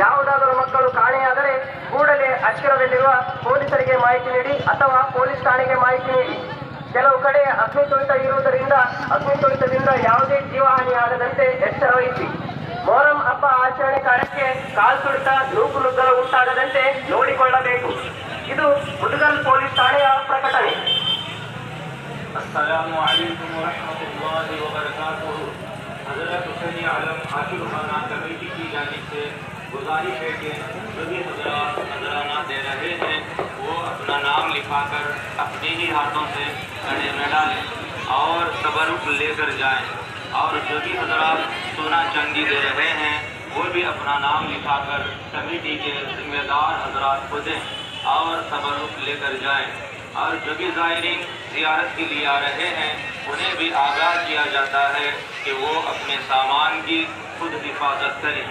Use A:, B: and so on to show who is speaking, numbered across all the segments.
A: ಯಾವುದಾದರೂ ಮಕ್ಕಳು ಕಾಣೆಯಾದರೆ ಕೂಡಲೇ ಹತ್ತಿರದಲ್ಲಿರುವ ಪೊಲೀಸರಿಗೆ ಮಾಹಿತಿ ನೀಡಿ ಅಥವಾ ಪೊಲೀಸ್ ಠಾಣೆಗೆ ಮಾಹಿತಿ ನೀಡಿ. ಕೆಲವು ಕಡೆ ಅಗ್ನಿ ತುಳಿತದಿಂದ ಯಾವುದೇ ಜೀವಹಾನಿ ಆಗದಂತೆ ಎಚ್ಚರ ವಹಿಸಿ. ಮೊಹರಂ ಹಬ್ಬ ಆಚರಣೆ ಕಾರ್ಯಕ್ಕೆ ಕಾಲ್ತುಳಿತ ನೂಕುನುಗ್ಗಲು ಉಂಟಾಗದಂತೆ ನೋಡಿಕೊಳ್ಳಬೇಕು. ಇದು ಮುದುಗಲ್ ಪೊಲೀಸ್ ಠಾಣೆಯ ಪ್ರಕಟಣೆ.
B: अस्सलामु अलैकुम व रहमतुल्लाहि व बरकातुहू। हज़रत हुसैन आलम आशिक खाना कमेटी की जानिब से गुजारिश है कि जो भी नजराना दे रहे हैं वो अपना नाम लिखाकर अपने ही हाथों से कड़े में डालें और तबरुक लेकर जाएं। और जो भी हजरात सोना चांदी दे रहे हैं वो भी अपना नाम लिखाकर कमेटी के जिम्मेदार हजरात को दें और तबरुक लेकर जाएं। और जो भी ज़ायरीन ज़ियारत के लिए आ रहे हैं उन्हें भी आगाह किया जाता है कि वो अपने सामान की खुद हिफाजत करें।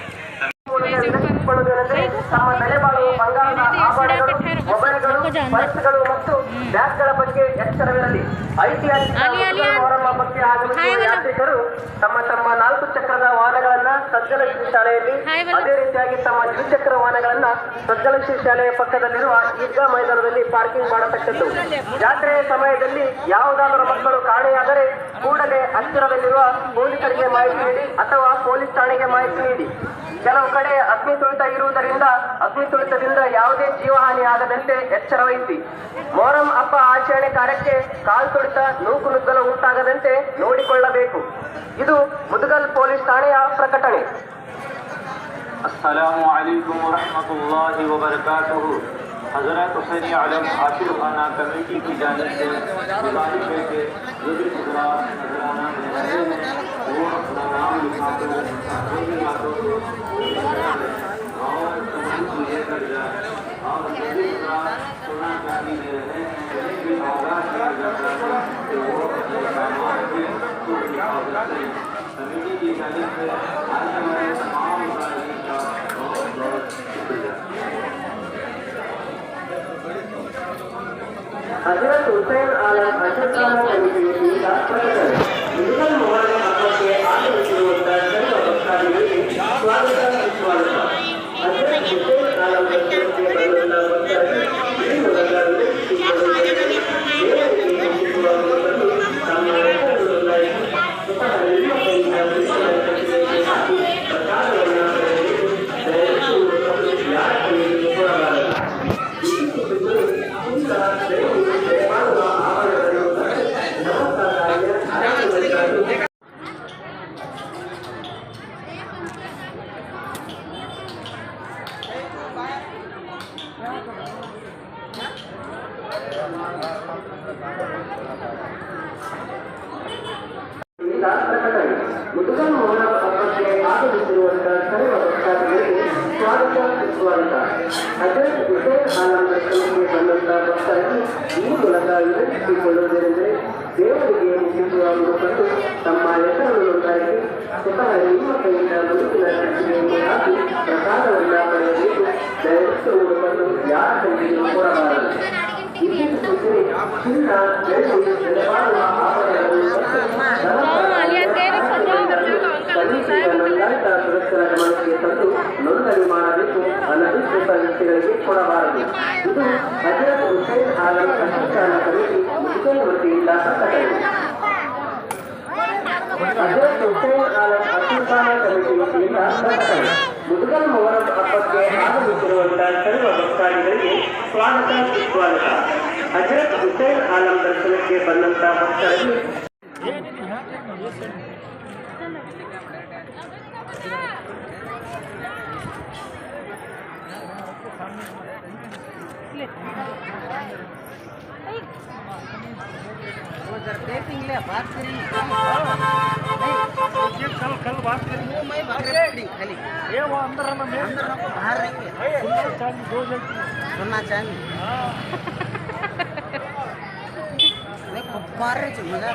A: ತಮ್ಮ ತಲೆಬಾಳು, ಬಂಗಾರದ ಆಭರಣಗಳು, ಮೊಬೈಲ್ಗಳು, ಪರ್ಸ್ಗಳು ಮತ್ತು ಬ್ಯಾಗ್ಗಳ ಬಗ್ಗೆ ಎಚ್ಚರವಿರಲಿ. ಐತಿಹಾಸಿಕ ಮೊಹರಂ ಹಬ್ಬಕ್ಕೆ ಆಗಮಿಸುವ ಯಾತ್ರಿಕರು ತಮ್ಮ 4 ಚಕ್ರದ ವಾಹನಗಳನ್ನ ಸಜ್ಜಲಕ್ಷ್ಮಿ ಶಾಲೆಯಲ್ಲಿ, ಅದೇ ರೀತಿಯಾಗಿ ತಮ್ಮ ದ್ವಿಚಕ್ರ ವಾಹನಗಳನ್ನ ಸಜ್ಜಲಕ್ಷ್ಮಿ ಶಾಲೆಯ ಪಕ್ಕದಲ್ಲಿರುವ ಈದ್ಗಾ ಮೈದಾನದಲ್ಲಿ ಪಾರ್ಕಿಂಗ್ ಮಾಡತಕ್ಕದ್ದು. ಜಾತ್ರೆಯ ಸಮಯದಲ್ಲಿ ಯಾವುದಾದರೂ ಮಕ್ಕಳು ಕಾಣೆಯಾದರೆ ಕೂಡಲೇ ಹತ್ತಿರದಲ್ಲಿರುವ ಪೊಲೀಸರಿಗೆ ಮಾಹಿತಿ ನೀಡಿ ಅಥವಾ ಪೊಲೀಸ್ ಠಾಣೆಗೆ ಮಾಹಿತಿ ನೀಡಿ. ಕೆಲವು ಕಡೆ ಅಗ್ನಿ ತುಳಿತದಿಂದ ಯಾವುದೇ ಜೀವಹಾನಿ ಆಗದಂತೆ ಎಚ್ಚರ ವಹಿಸಿ. ಮೊಹರಂ ಹಬ್ಬ ಆಚರಣೆ ಕಾರ್ಯಕ್ಕೆ ಕಾಲ್ತುಳಿತ ನೂಕುನುಗ್ಗಲು ಉಂಟಾಗದಂತೆ ನೋಡಿಕೊಳ್ಳಬೇಕು. ಇದು ಮುದುಗಲ್ ಪೊಲೀಸ್ ಠಾಣೆಯ ಪ್ರಕಟಣೆ.
B: अस्सलामु अलैकुम व रहमतुल्लाहि व बरकातुहू। हज़रत हुसैन आलम आशिक खाना कमेटी की जानिब से गुजारिश है कि जो भी नजराना दे रहे हैं वो अपना नाम लिखाकर अपने ही हाथों से और तबरुक लेकर जाए। और जो भी सोना चांदी दे रहे हैं उन्हें भी आगाह किया जाता है कि वो अपने सामान की खुद हिफाजत करें। कमेटी की जानिब से आने वाले तमाम ज़ायरीन का बहुत बहुत शुक्रिया।
A: हज़रत हुसैन आलम आशिक खाना कमिಟಿಯಿಂದ ಪ್ರಕಟಣೆ. ಮುದುಗಲ್ ಮೊಹರಂ ಹಬ್ಬಕ್ಕೆ ಆಗಮಿಸಿರುವಂತಹ ಸರ್ವ ಭಕ್ತಾದಿಗಳಿಗೆ ಸ್ವಾಗತ. ಹज़रत ಹುಸೈನ್ ಆಲಂ ದರ್ಶನಕ್ಕೆ ಬರುವಂತಹ ಭಕ್ತರಿಗೆ ಈ ಮೂಲಕ ವಿನಂತಿಸಿಕೊಳ್ಳುತ್ತೇವೆ. ದೇವರಿಗೆ ವಂದಿಸುವ ಮೂಲಕ ತಮ್ಮ ಹೆಸರನ್ನು ನೋಂದಾಯಿಸಿ ಸ್ವತಃ ನಿಮ್ಮ ಕೈಯಿಂದ ಕೃಷ್ಣನ ಹಾಕಿ ಪ್ರಸಾದವನ್ನು ಪಡೆಯಬೇಕು. ದಯವಿಟ್ಟು ಯಾರ ಕೈಯಲ್ಲಿ ಕೊಡಬಾರದು. ಪ್ರಕಟಣೆ. ಮುದುಗಲ್ ಮೊಹರಂ ಹಬ್ಬಕ್ಕೆ ಆಗಮಿಸಿರುವಂತಹ ಸರ್ವ ಭಕ್ತಾದಿಗಳಿಗೆ ಸ್ವಾಗತ ಸುಸ್ವಾಗತ. ಹಜರತ್ ಹುಸೈನ್ ಆಲಂ ದರ್ಶನಕ್ಕೆ ಬಂದಂತಹ ಭಕ್ತರಿಗೆ ಈ ಮೂಲಕ ವಿನಂತಿಸಿಕೊಳ್ಳುವುದೆಂದರೆ ದೇವರಿಗೆ ಮುಗಿಸುವ ಮೂಲಕ ತಮ್ಮ ಹೆಸರನ್ನು ನೋಂದಾಯಿಸಿ ಸ್ವತಃ ನಿಮ್ಮ ಕೈಯಿಂದ ಬದುಕಿನ ಕಟ್ಟಿಗೆಯನ್ನು ಹಾಕಿ ಪ್ರಸಾದವನ್ನ ಪಡೆಯಬೇಕು. ದಯವಿಟ್ಟು ಮೂಲಕ ಯಾರ ಕೈಗೂ ಕೊಡಬಾರದು. ವಿಶೇಷ ಸೂಚನೆ: ಚಿನ್ನ, ಬೆಳ್ಳಿ, ಬೆಲೆಬಾಳುವ ಆಭರಣಗಳು ನೋಂದಾಯಿತ ಸದಸ್ಯರ ಗಮನಕ್ಕೆ ತಂದು ನೋಂದಣಿ ಮಾಡಬೇಕು. ಅನಧಿಕೃತ ವ್ಯಕ್ತಿಗಳಿಗೆ ಕೊಡಬಾರದು. ಇದು ಹಜರತ್ ಹುಸೈನ್ ಆಲಂ ಆಶಿಕ್ ಖಾನಾ ಕಮಿಟಿ ಮುದುಗಲ್ ವತಿಯಿಂದ ಪ್ರಕಟಣೆ. ಹಜರತ್ ಹುಸೈನ್ ಆಲಂ ಆಶಿಕ್ ಖಾನಾ ಕಮಿಟಿ ವತಿಯಿಂದ ಪ್ರಕಟಣೆ. ಮುದುಗಲ್ ಮೊಹರಂ ಹಬ್ಬಕ್ಕೆ ಆಗಮಿಸಿರುವಂತಹ ಸರ್ವ ಭಕ್ತಾದಿಗಳಿಗೆ ಸ್ವಾಗತ ಸುಸ್ವಾಗತ. ಹಜರತ್ ಹುಸೈನ್ ಆಲಂ ದರ್ಶನಕ್ಕೆ ಬಂದಂತಹ ಭಕ್ತರಲ್ಲಿ
C: देखेंगे बात करेंगे कल बात करेंगे मैं खाली ये वो अंदर बाहर रहेंगे सुनना चाहिए नहीं मार रहे मजा